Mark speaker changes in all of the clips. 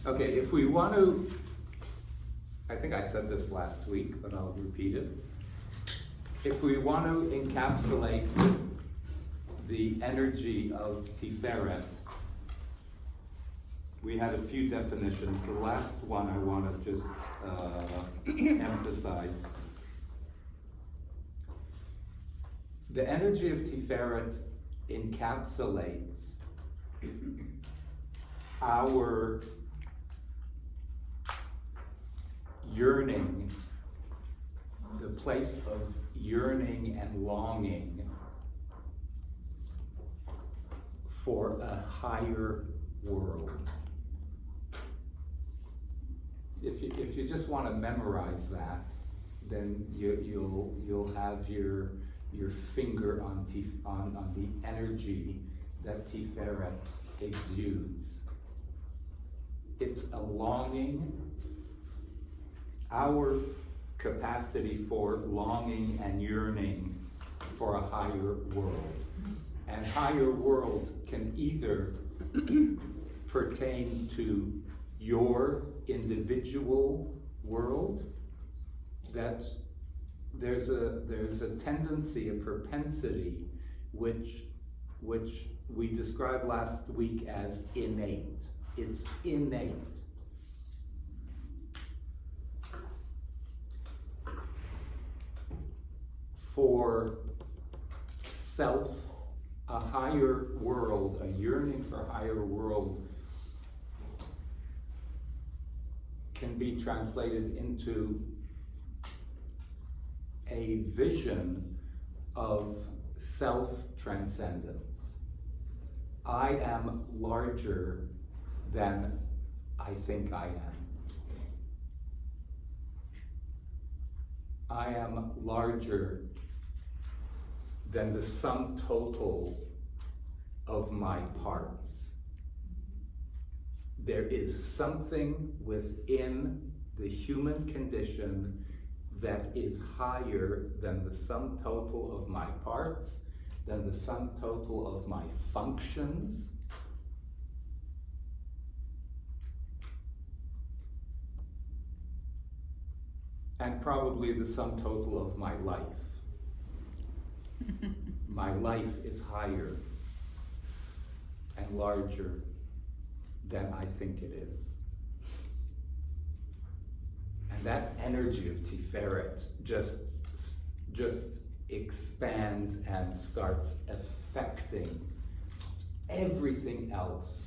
Speaker 1: Okay, if we want to, I think I said this last week, but I'll repeat it. If we want to encapsulate the energy of Tiferet, we had a few definitions. The last one I want to just emphasize. The energy of Tiferet encapsulates our yearning, the place of yearning and longing for a higher world. If you just want to memorize that, then you'll have your finger on the energy that Tiferet exudes. It's a longing, our capacity for longing and yearning for a higher world. And higher world can either pertain to your individual world, that there's a tendency, a propensity, which we described last week as innate. It's innate. For self, a higher world, a yearning for a higher world can be translated into a vision of self-transcendence. I am larger than I think I am. I am larger than the sum total of my parts. There is something within the human condition that is higher than the sum total of my parts, than the sum total of my functions. And probably the sum total of my life. My life is higher and larger than I think it is. And that energy of Tiferet just expands and starts affecting everything else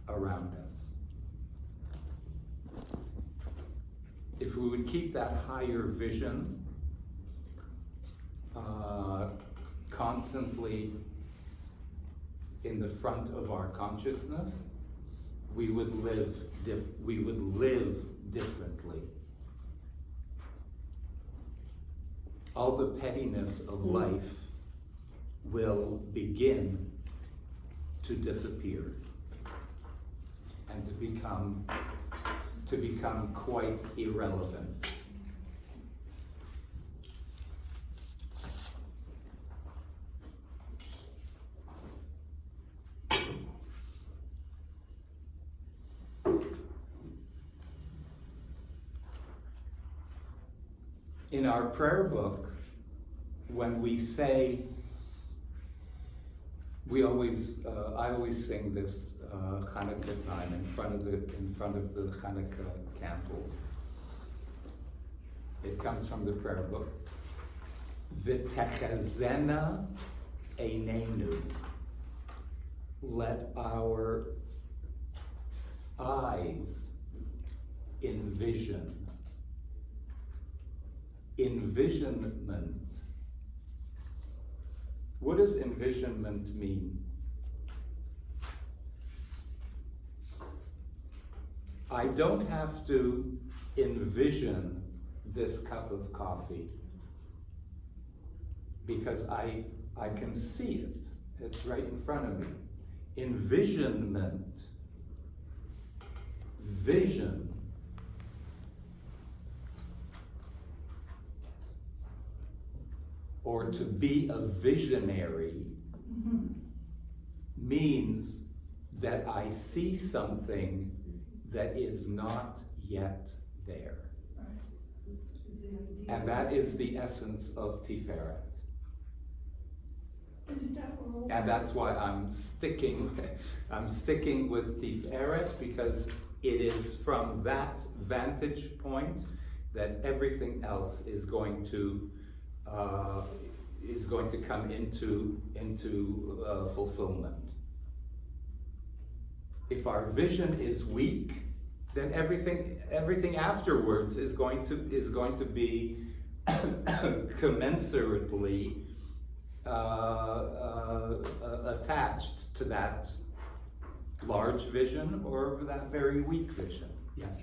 Speaker 1: around us. If we would keep that higher vision constantly in the front of our consciousness, we would live differently. All the pettiness of life will begin to disappear and to become quite irrelevant. In our prayer book, when we say, I always sing this Hanukkah time in front of the Hanukkah candles. It comes from the prayer book. V'techazena einenu. Let our eyes envision. Envisionment. What does envisionment mean? I don't have to envision this cup of coffee because I can see it. It's right in front of me. Envisionment. Vision. Or to be a visionary means that I see something that is not yet there. And that is the essence of Tiferet. And that's why I'm sticking with Tiferet, because it is from that vantage point that everything else is going to come into fulfillment. If our vision is weak, then everything afterwards is going to be commensurately attached to that large vision or that very weak vision. Yes.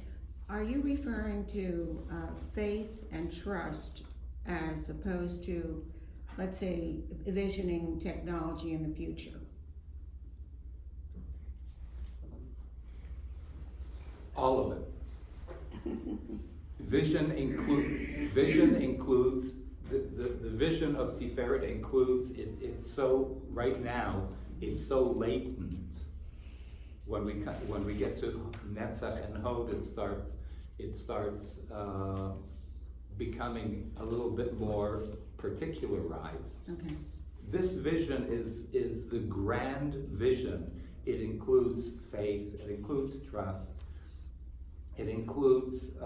Speaker 2: Are you referring to faith and trust as opposed to, let's say, envisioning technology in the future?
Speaker 1: All of it. Vision includes the vision of Tiferet includes it's so right now it's so latent. When we get to Netzach and Hod, it starts becoming a little bit more particularized.
Speaker 2: Okay.
Speaker 1: This vision is the grand vision. It includes faith. It includes trust. It includes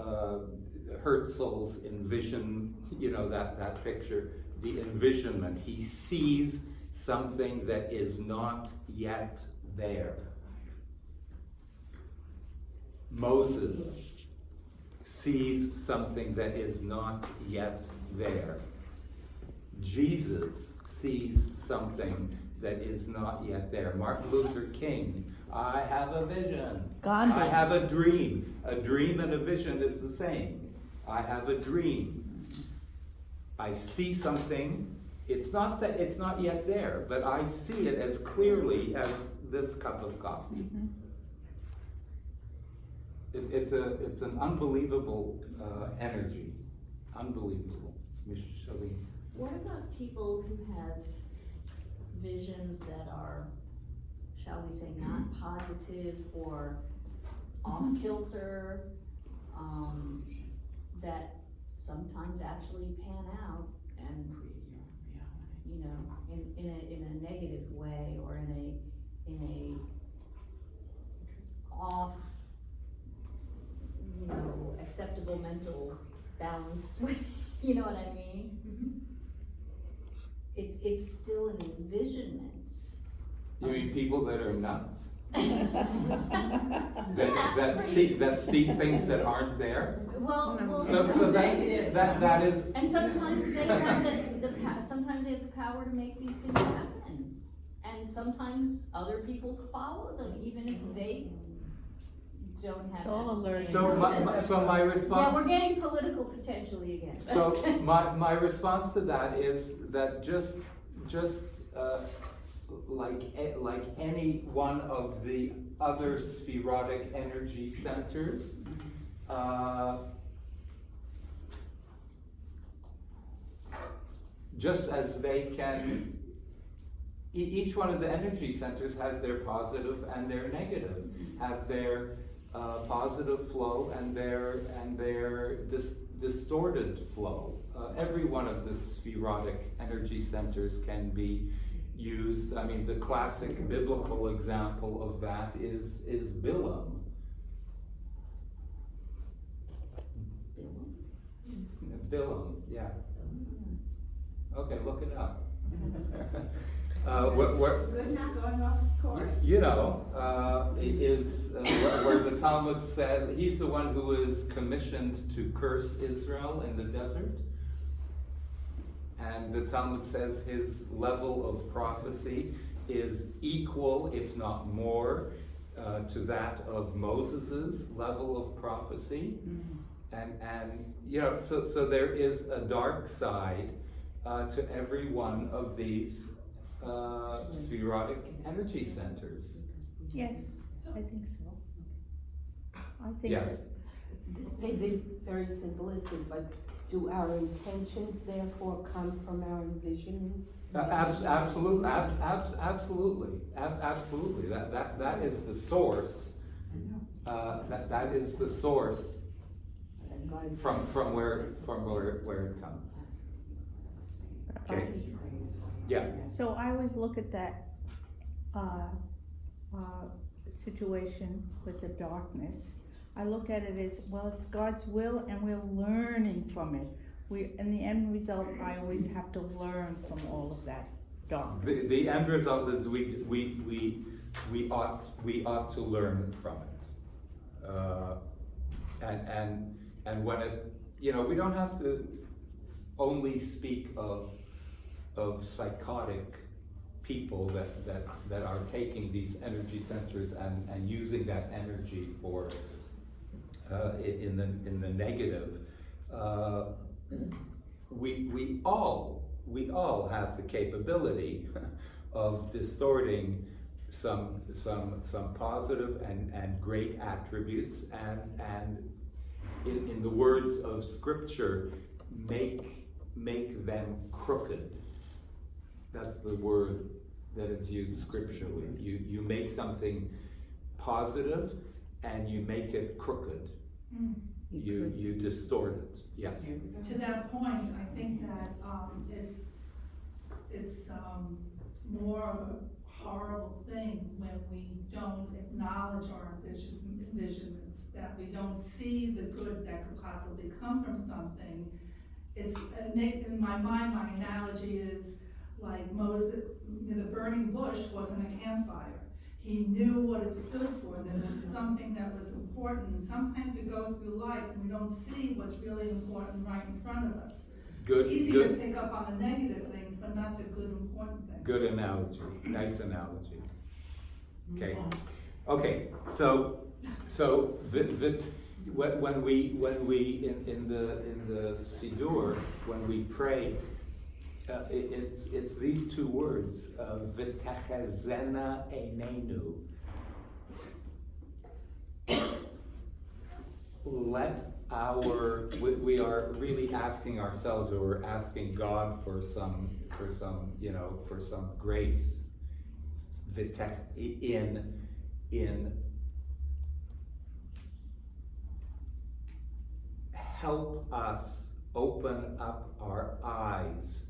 Speaker 1: Herzl's envision, that picture, the envisionment. He sees something that is not yet there. Moses sees something that is not yet there. Jesus sees something that is not yet there. Martin Luther King, I have a vision.
Speaker 3: Gandhi.
Speaker 1: I have a dream. A dream and a vision is the same. I have a dream. I see something. It's not that it's not yet there, but I see it as clearly as this cup of coffee.
Speaker 2: Mm-hmm.
Speaker 1: It's an unbelievable energy. Unbelievable. Ms. Shalim.
Speaker 4: What about people who have visions that are, shall we say, not positive or off-kilter, that sometimes actually pan out and, in a negative way or in a off, acceptable mental balance way, you know what I mean? It's still an envisionment.
Speaker 1: You mean people that are nuts? that see things that aren't there?
Speaker 4: Well,
Speaker 1: So that is.
Speaker 4: and sometimes they have sometimes they have the power to make these things happen, and sometimes other people follow them, even if they don't have.
Speaker 3: It's all
Speaker 4: that
Speaker 3: a
Speaker 4: same-
Speaker 3: learning
Speaker 1: So my response.
Speaker 4: Yeah, we're getting political potentially again.
Speaker 1: So my response to that is that just like any one of the other spherotic energy centers, just as they can, each one of the energy centers has their positive and their negative, have their positive flow and their distorted flow. Every one of the spherotic energy centers can be used. I mean, the classic biblical example of that is Bilam. Bilam, yeah. Okay, look it up.
Speaker 5: Good, not going off course.
Speaker 1: Where the Talmud says he's the one who is commissioned to curse Israel in the desert. And the Talmud says his level of prophecy is equal, if not more, to that of Moses's level of prophecy. So there is a dark side to every one of these spherotic energy centers.
Speaker 3: Yes, I think so. I think
Speaker 1: Yes.
Speaker 3: so.
Speaker 5: This may be very simplistic, but
Speaker 6: Do our intentions therefore come from our envisionings?
Speaker 1: Absolutely, absolutely. That is the source. That is the source from where it comes. Okay. Yeah.
Speaker 3: So I always look at that, situation with the darkness. I look at it as, well, it's God's will and we're learning from it. In the end result, I always have to learn from all of that darkness.
Speaker 1: The end result is we ought to learn from it. And when it, we don't have to only speak of psychotic people that are taking these energy centers and using that energy for in the negative. We all have the capability of distorting some positive and great attributes and in the words of scripture, make them crooked. That's the word that is used scripturally. You make something positive and you make it crooked. You distort it. Yes.
Speaker 5: To that point, I think that it's more of a horrible thing when we don't acknowledge our envisionments, that we don't see the good that could possibly come from something. It's in my mind, my analogy is like Moses, the burning bush wasn't a campfire. He knew what it stood for, that it was something that was important. And sometimes we go through life and we don't see what's really important right in front of us. It's easy to pick up on the negative things, but not the good, important things.
Speaker 1: Good analogy. Nice analogy. Okay. So when we in the Siddur, when we pray, it's these two words, v'tachezena einenu. We are really asking ourselves, or we're asking God for some grace, in help us open up our eyes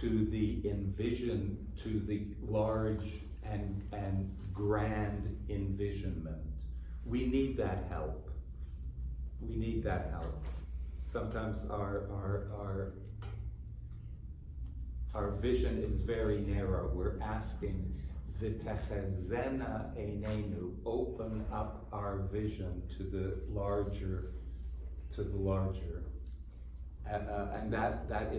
Speaker 1: to the large and grand envisionment. We need that help. Sometimes our vision is very narrow. We're asking, v'techezena einenu, open up our vision to the larger. And that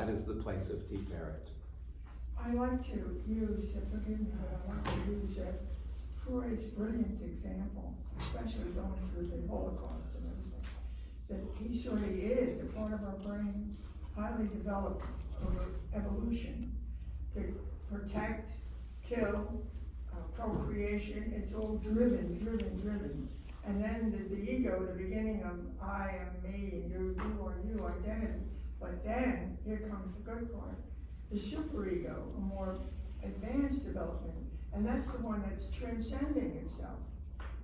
Speaker 1: is the place of Tiferet.
Speaker 7: I like to use, forgive me, but I like to use Freud's brilliant example, especially going through the Holocaust and everything, that he sort of is the part of our brain highly developed over evolution to protect, kill, procreation. It's all driven. And then there's the ego, the beginning of I am me, and you are you, identity. But then, here comes the good part, the superego, a more advanced development. And that's the one that's transcending itself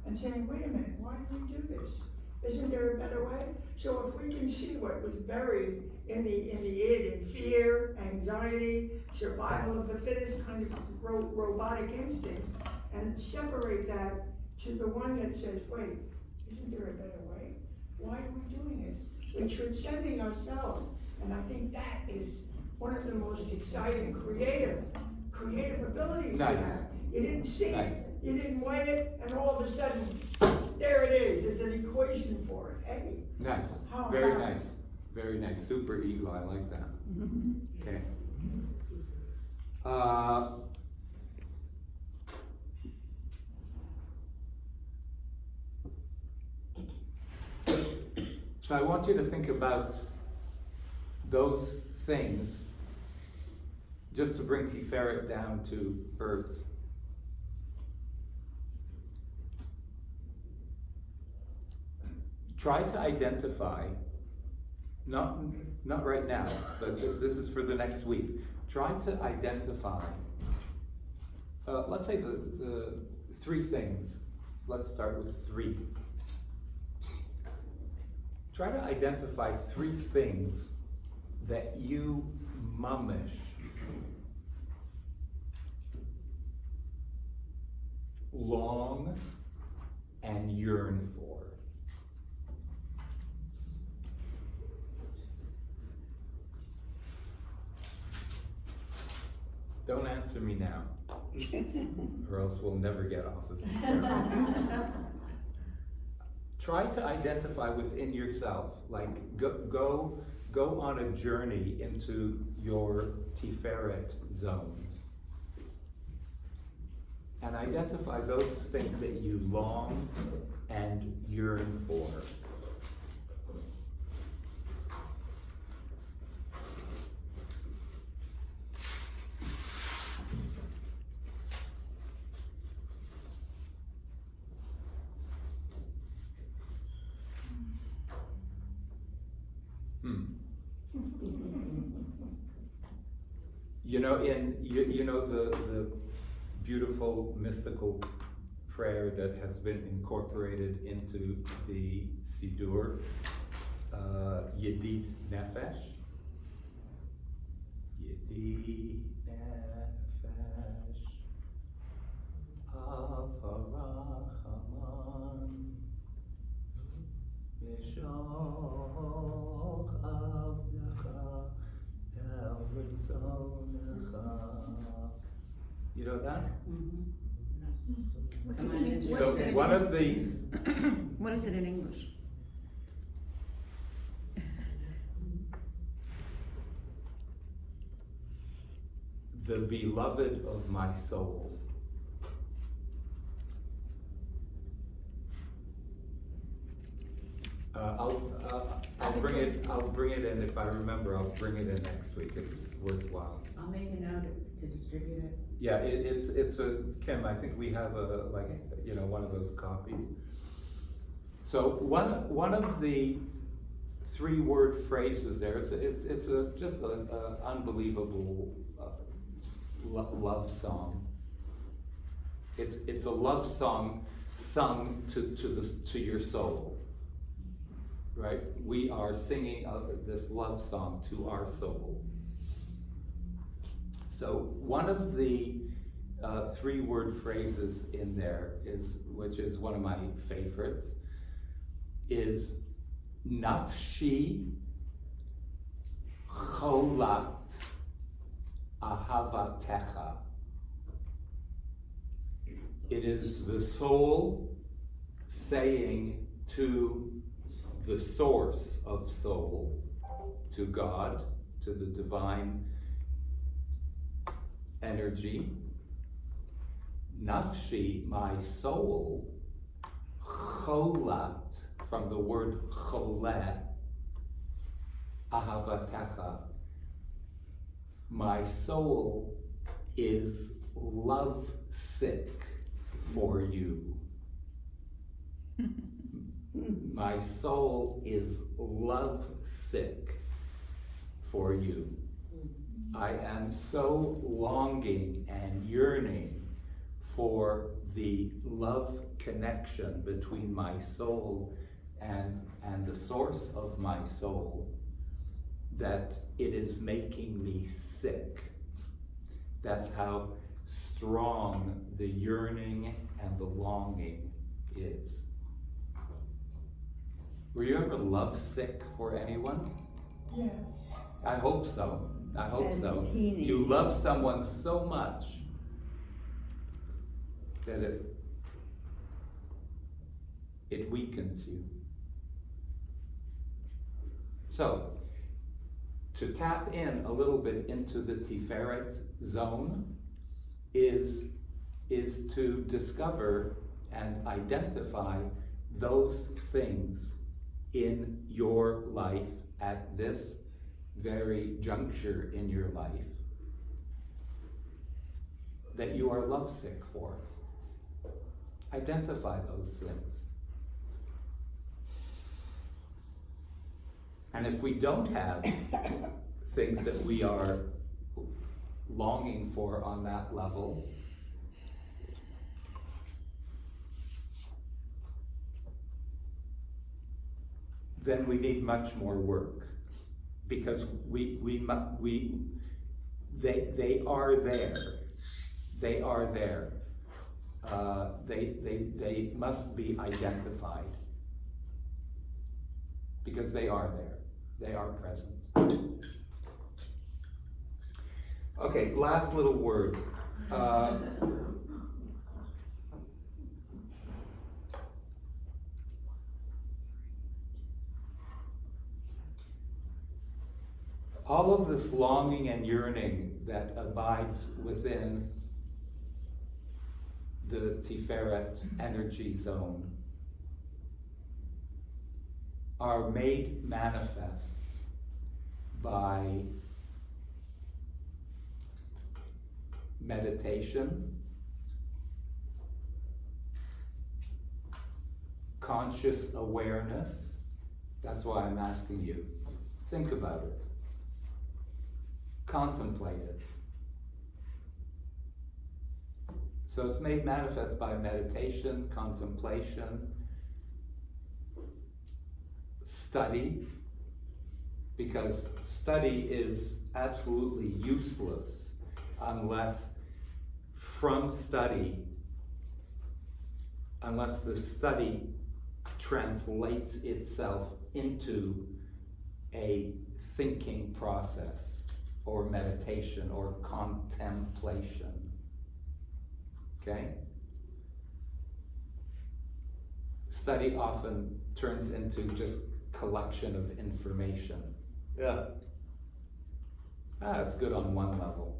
Speaker 7: and saying, wait a minute, why do we do this? Isn't there a better way? So if we can see what was buried in the id, in fear, anxiety, survival of the fittest kind of robotic instincts, and separate that to the one that says, wait, isn't there a better way? Why are we doing this? We're transcending ourselves. And I think that is one of the most exciting, creative abilities we have. You didn't see it, you didn't weigh it, and all of a sudden, there it is. There's an equation for it. Hey.
Speaker 1: Nice. Very nice. Super ego. I like that. Okay. So I want you to think about those things, just to bring Tiferet down to earth. try to identify, not right now, but this is for the next week. Try to identify, let's say the three things. Let's start with three. Try to identify three things that you mamish long and yearn for. Don't answer me now, or else we'll never get off of it. Try to identify within yourself, like go on a journey into your Tiferet zone. And identify those things that you long and yearn for. You know, you know the beautiful mystical prayer that has been incorporated into the Siddur, Yedid Nefesh. Yedid Nefesh, Avarachaman, Mishoch Avdecha, El Ritzonecha. You know that?
Speaker 2: What's it in English?
Speaker 1: So one of the
Speaker 2: What is it in English?
Speaker 1: the beloved of my soul. I'll bring it in if I remember. I'll bring it in next week. It's worthwhile.
Speaker 8: I'll make a note to distribute it.
Speaker 1: Yeah, it's a Kim. I think we have one of those copies. So one of the 3-word phrases there. It's just an unbelievable love song. It's a love song sung to your soul. Right? We are singing this love song to our soul. So one of the 3-word phrases in there which is one of my favorites, is nafshi cholat ahavatecha. It is the soul saying to the source of soul, to God, to the divine energy. Nafshi, my soul, cholat, from the word choleh, ahavatecha. My soul is love sick for you. My soul is love sick for you. I am so longing and yearning for the love connection between my soul and the source of my soul that it is making me sick. That's how strong the yearning and the longing is. Were you ever lovesick for anyone?
Speaker 7: Yeah.
Speaker 1: I hope so. I hope
Speaker 6: As a
Speaker 1: so.
Speaker 6: teenager.
Speaker 1: You love someone so much that it weakens you. So, to tap in a little bit into the Tiferet zone is to discover and identify those things in your life at this very juncture in your life that you are lovesick for. Identify those things. And if we don't have things that we are longing for on that level, then we need much more work, because they are there. They are there. They must be identified, because they are there. They are present. Okay, last little word. All of this longing and yearning that abides within the Tiferet energy zone are made manifest by meditation, conscious awareness. That's why I'm asking you. Think about it. Contemplate it. So it's made manifest by meditation, contemplation, study, because study is absolutely useless unless the study translates itself into a thinking process or meditation or contemplation. Okay? Study often turns into just collection of information. Yeah. It's good on one level.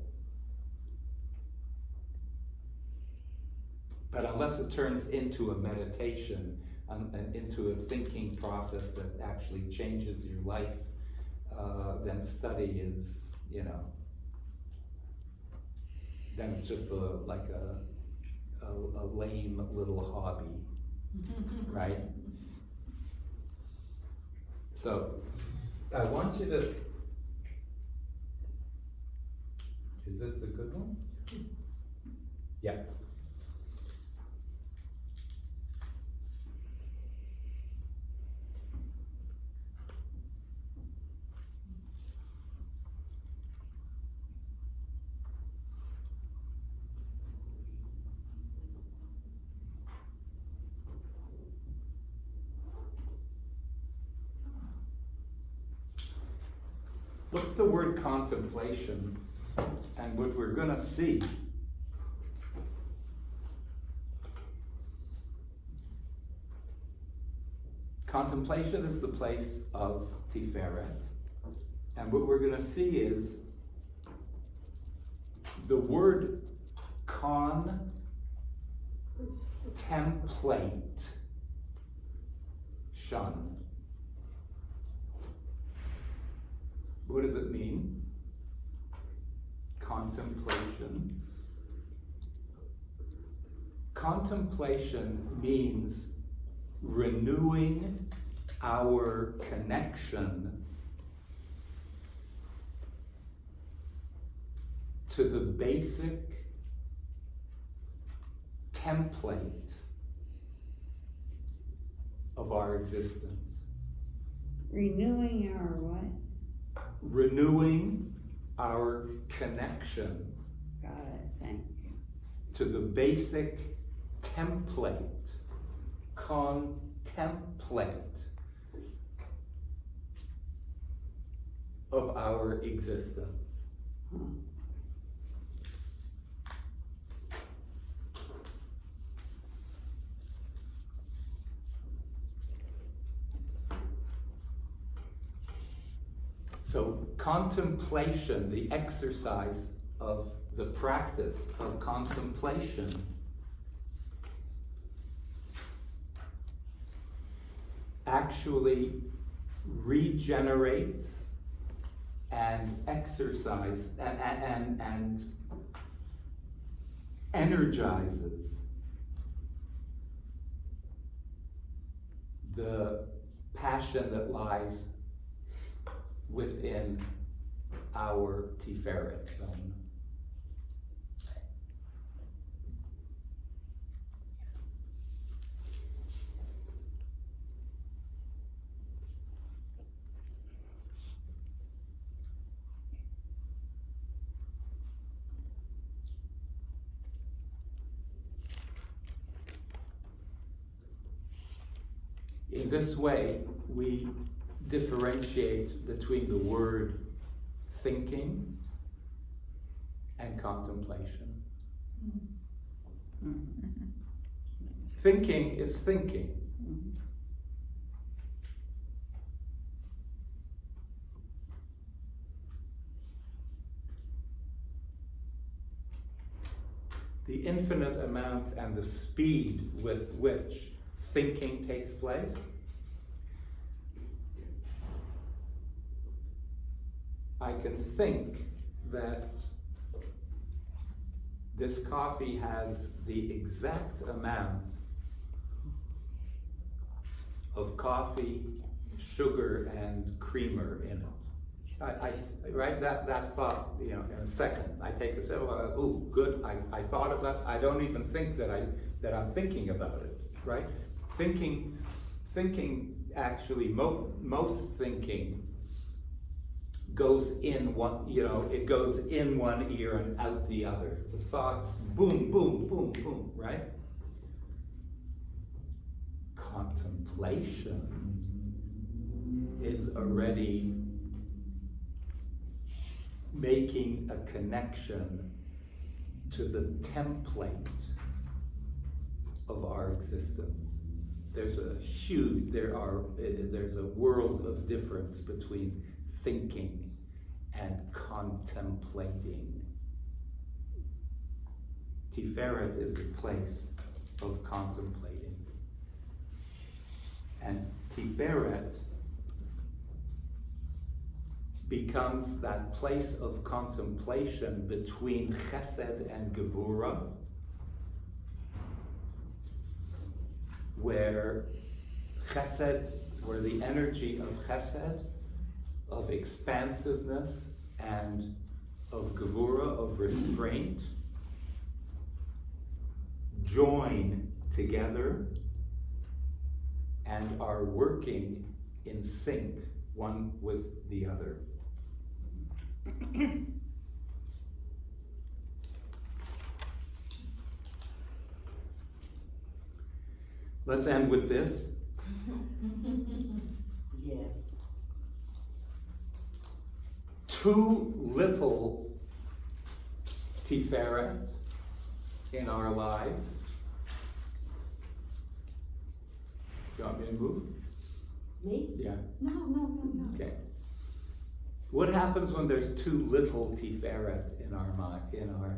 Speaker 1: But unless it turns into a meditation and into a thinking process that actually changes your life, then study is, then it's just like a lame little hobby, right? So I want you to, is this a good one? Yeah. Look at the word contemplation, and what we're going to see contemplation is the place of Tiferet, and what we're going to see is the word contemplate. Shun. What does it mean? Contemplation. Contemplation means renewing our connection to the basic template of our existence.
Speaker 2: Renewing our what?
Speaker 1: Renewing our connection
Speaker 2: Got it, thank you.
Speaker 1: to the basic template, contemplate of our existence. So contemplation, the exercise of the practice of contemplation, actually regenerates and exercises and energizes the passion that lies within our Tiferet zone. In this way, we differentiate between the word thinking and contemplation. Thinking is thinking. The infinite amount and the speed with which thinking takes place I can think that this coffee has the exact amount of coffee, sugar, and creamer in it. Right, that thought, in a second, I take a sip, ooh, good, I thought of that, I don't even think that I'm thinking about it, right? Thinking, actually, most thinking goes in one, it goes in one ear and out the other. The thoughts, boom, boom, boom, boom, right? Contemplation is already making a connection to the template of our existence. There's a world of difference between thinking and contemplating. Tiferet is a place of contemplating. And Tiferet becomes that place of contemplation between Chesed and Gevura, where the energy of Chesed, of expansiveness, and of Gevura, of restraint, join together and are working in sync one with the other. Let's end with this.
Speaker 6: Yeah.
Speaker 1: Too little Tiferet in our lives. Do you want me to move?
Speaker 6: Me?
Speaker 1: Yeah.
Speaker 6: No.
Speaker 1: Okay. What happens when there's too little Tiferet in our mind, in our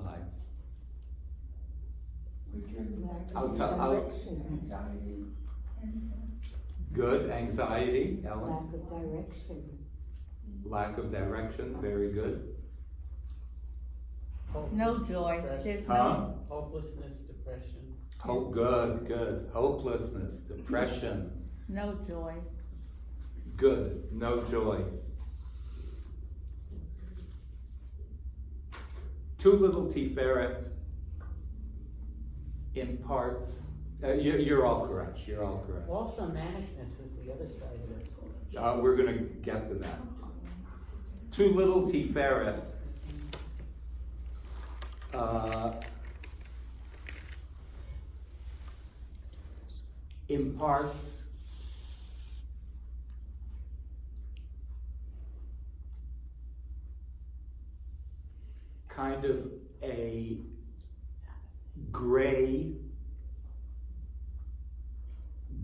Speaker 1: lives?
Speaker 7: We can
Speaker 1: I'll
Speaker 7: direction, anxiety, and
Speaker 1: Good. Anxiety, Ellen.
Speaker 6: Lack of direction.
Speaker 1: Lack of direction, very good.
Speaker 3: No joy, there's
Speaker 1: Huh?
Speaker 3: no,
Speaker 9: Hopelessness, depression.
Speaker 1: Good. Hopelessness, depression,
Speaker 3: no joy.
Speaker 1: good. No joy. Too little Tiferet imparts. You're all correct.
Speaker 9: Also, manicness is the other side of it.
Speaker 1: We're going to get to that. Too little Tiferet imparts kind of a gray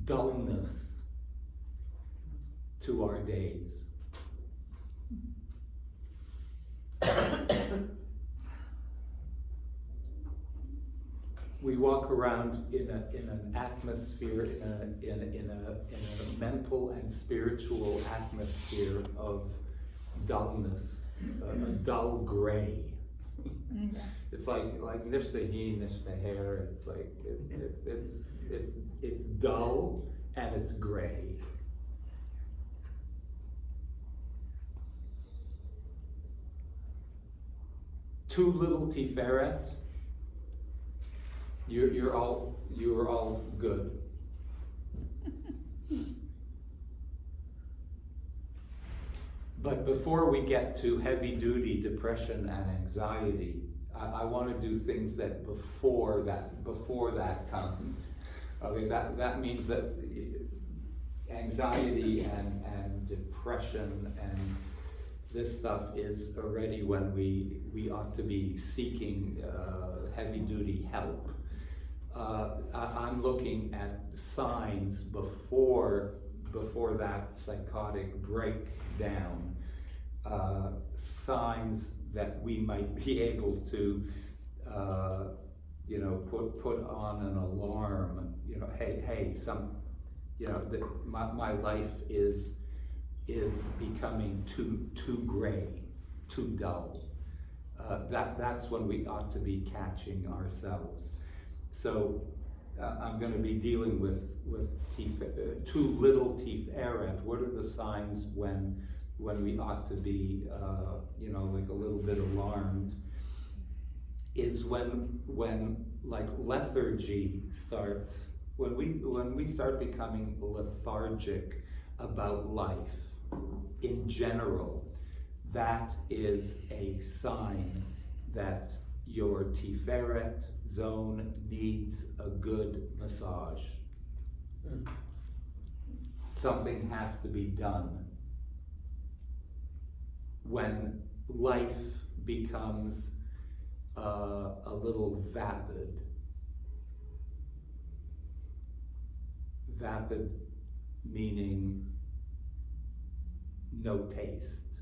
Speaker 1: dullness to our days. We walk around in an atmosphere, in a mental and spiritual atmosphere of dullness, a dull gray. It's like nishta he, nishta hair. It's like it's dull and it's gray. too little Tiferet, you're all good. But before we get to heavy-duty depression and anxiety, I want to do things that before that comes. Okay, that means that anxiety and depression and this stuff is already when we ought to be seeking heavy-duty help. I'm looking at signs before that psychotic breakdown, signs that we might be able to, put on an alarm. Hey, my life is becoming too gray, too dull. That's when we ought to be catching ourselves. So I'm going to be dealing with too little Tiferet. What are the signs when we ought to be, like a little bit alarmed? Is when like lethargy starts, when we start becoming lethargic about life in general. That is a sign that your Tiferet zone needs a good massage. Something has to be done. When life becomes a little vapid meaning no taste.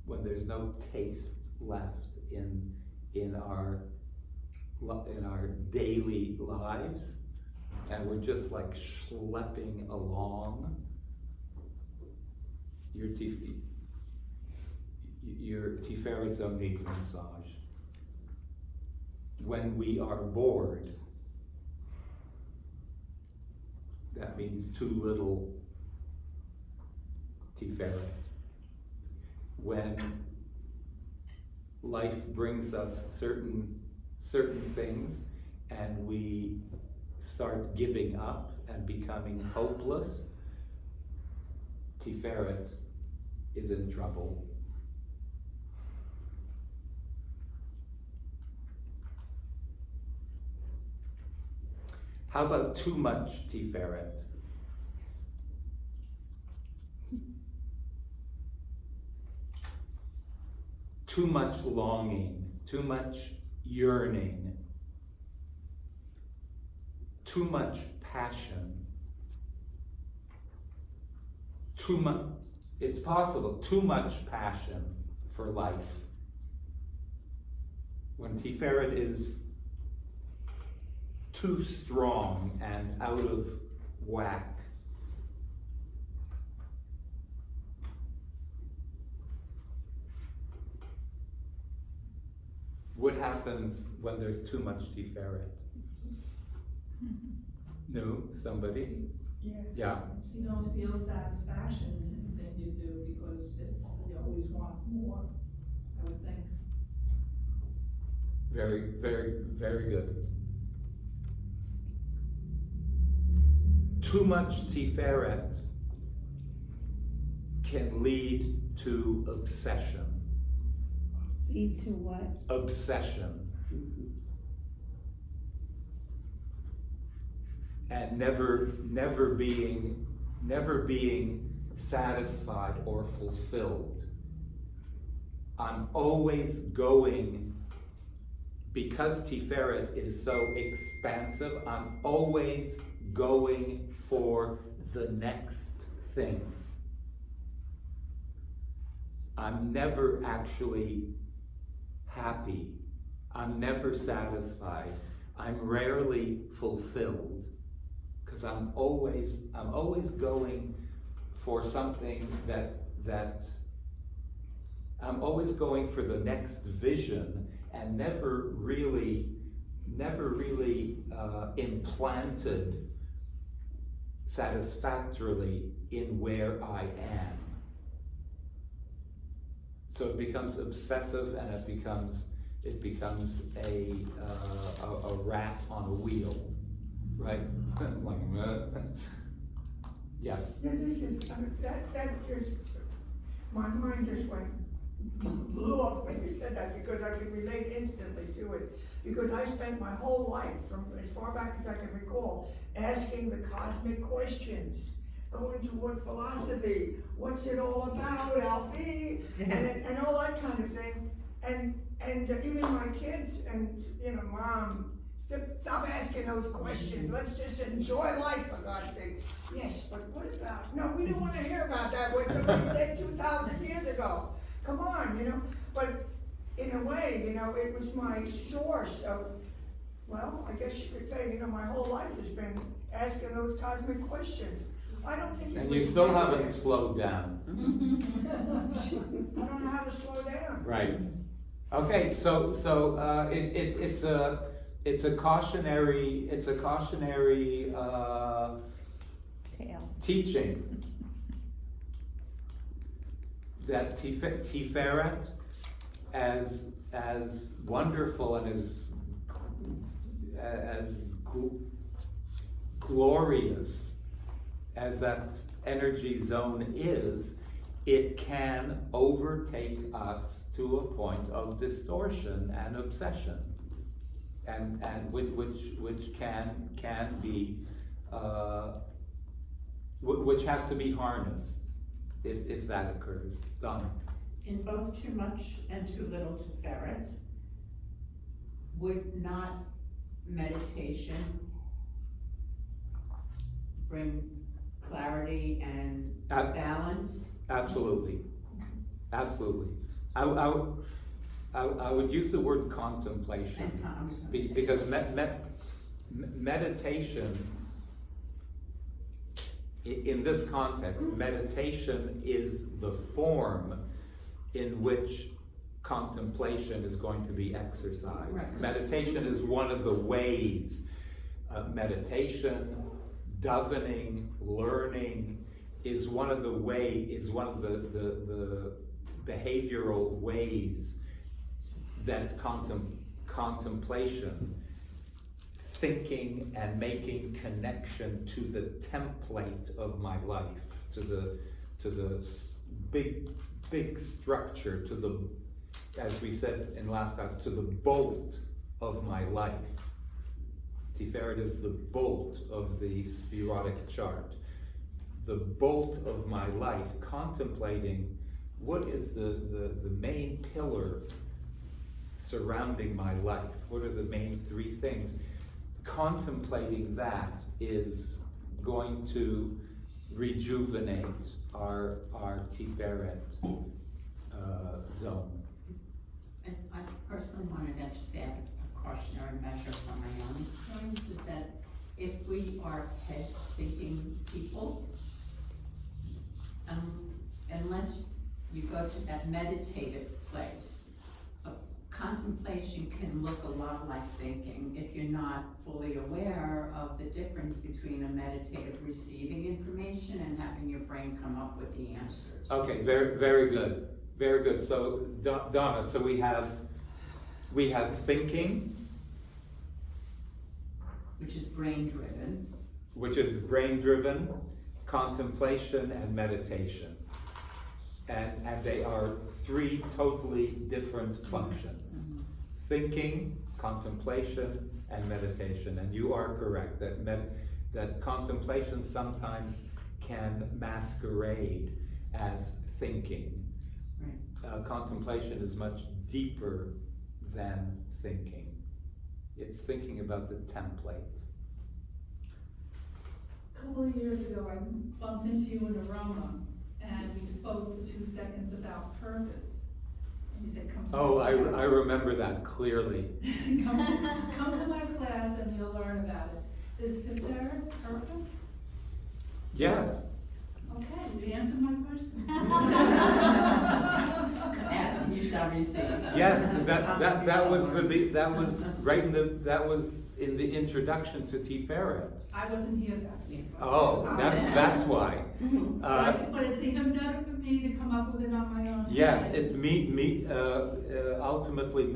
Speaker 1: When there's no taste left in our daily lives, and we're just like schlepping along, your Tiferet zone needs a massage. When we are bored, that means too little Tiferet. When life brings us certain things and we start giving up and becoming hopeless, Tiferet is in trouble. How about too much Tiferet? Too much longing, too much yearning, too much passion, it's possible, too much passion for life. When Tiferet is too strong and out of whack. What happens when there's too much Tiferet? No, somebody? Yeah.
Speaker 5: You don't feel satisfaction in anything you do because you always want more, I would think.
Speaker 1: Very, very, very good. Too much Tiferet can lead to obsession.
Speaker 2: Lead to what?
Speaker 1: Obsession. And never being satisfied or fulfilled. I'm always going, because Tiferet is so expansive, I'm always going for the next thing. I'm never actually happy. I'm never satisfied. I'm rarely fulfilled, because I'm always going for something that I'm always going for the next vision, and never really implanted satisfactorily in where I am. So it becomes obsessive, and it becomes a rat on a wheel, right? Yes.
Speaker 7: Yeah, this is, that just, my mind just went, blew up when you said that, because I can relate instantly to it. Because I spent my whole life, from as far back as I can recall, asking the cosmic questions, going toward philosophy, what's it all about, Alfie? And all that kind of thing. And even my kids, and, you know, Mom, stop asking those questions, let's just enjoy life, for God's sake. Yes, but what about, no, we don't wanna hear about that, what somebody said 2,000 years ago. Come on, you know, but in a way, you know, it was my source of, well, I guess you could say, you know, my whole life has been asking those cosmic questions. I don't think it
Speaker 1: And
Speaker 7: was
Speaker 1: you still
Speaker 7: negative.
Speaker 1: haven't slowed down.
Speaker 7: I don't know how to slow down.
Speaker 1: Right. Okay, so it's a cautionary
Speaker 3: Tail.
Speaker 1: teaching that Tiferet, as wonderful and as glorious as that energy zone is, it can overtake us to a point of distortion and obsession, and which can be which has to be harnessed if that occurs. Donna.
Speaker 8: In both too much and too little Tiferet, would not meditation bring clarity and balance?
Speaker 1: Absolutely, absolutely. I would use the word contemplation, because meditation, in this context, meditation is the form in which contemplation is going to be exercised.
Speaker 8: Right.
Speaker 1: Meditation is one of the ways. Meditation, davening, learning is one of the behavioral ways that contemplation, thinking and making connection to the template of my life, to the big structure, to the, as we said in last class, to the bolt of my life. Tiferet is the bolt of the spherotic chart. The bolt of my life, contemplating what is the main pillar surrounding my life. What are the main three things? Contemplating that is going to rejuvenate our Tiferet zone.
Speaker 10: And I personally wanted to just add a cautionary measure from my own experience, is that if we are head thinking people, unless you go to that meditative place, contemplation can look a lot like thinking if you're not fully aware of the difference between a meditative receiving information and having your brain come up with the answers.
Speaker 1: Okay, very good, very good. So Donna, so we have thinking,
Speaker 10: which is brain driven, contemplation, and meditation. And they are three totally different functions. Thinking, contemplation, and meditation. And you are correct that contemplation sometimes can masquerade as thinking. Right.
Speaker 1: Contemplation is much deeper than thinking. It's thinking about the template.
Speaker 5: A couple of years ago, I bumped into you in Aroma, and we spoke for 2 seconds about purpose. And you said, come to my class.
Speaker 1: I remember that clearly.
Speaker 5: come to my class and you'll learn about it. Is Tiferet purpose?
Speaker 1: Yes.
Speaker 5: Okay, we answered my question.
Speaker 10: Ask and you shall receive.
Speaker 1: Yes, that was that was right in that was in the introduction to Tiferet.
Speaker 5: I wasn't here that week.
Speaker 1: Oh, that's why.
Speaker 5: But it's even better for me to come up with it on my own.
Speaker 1: Yes, it's ultimately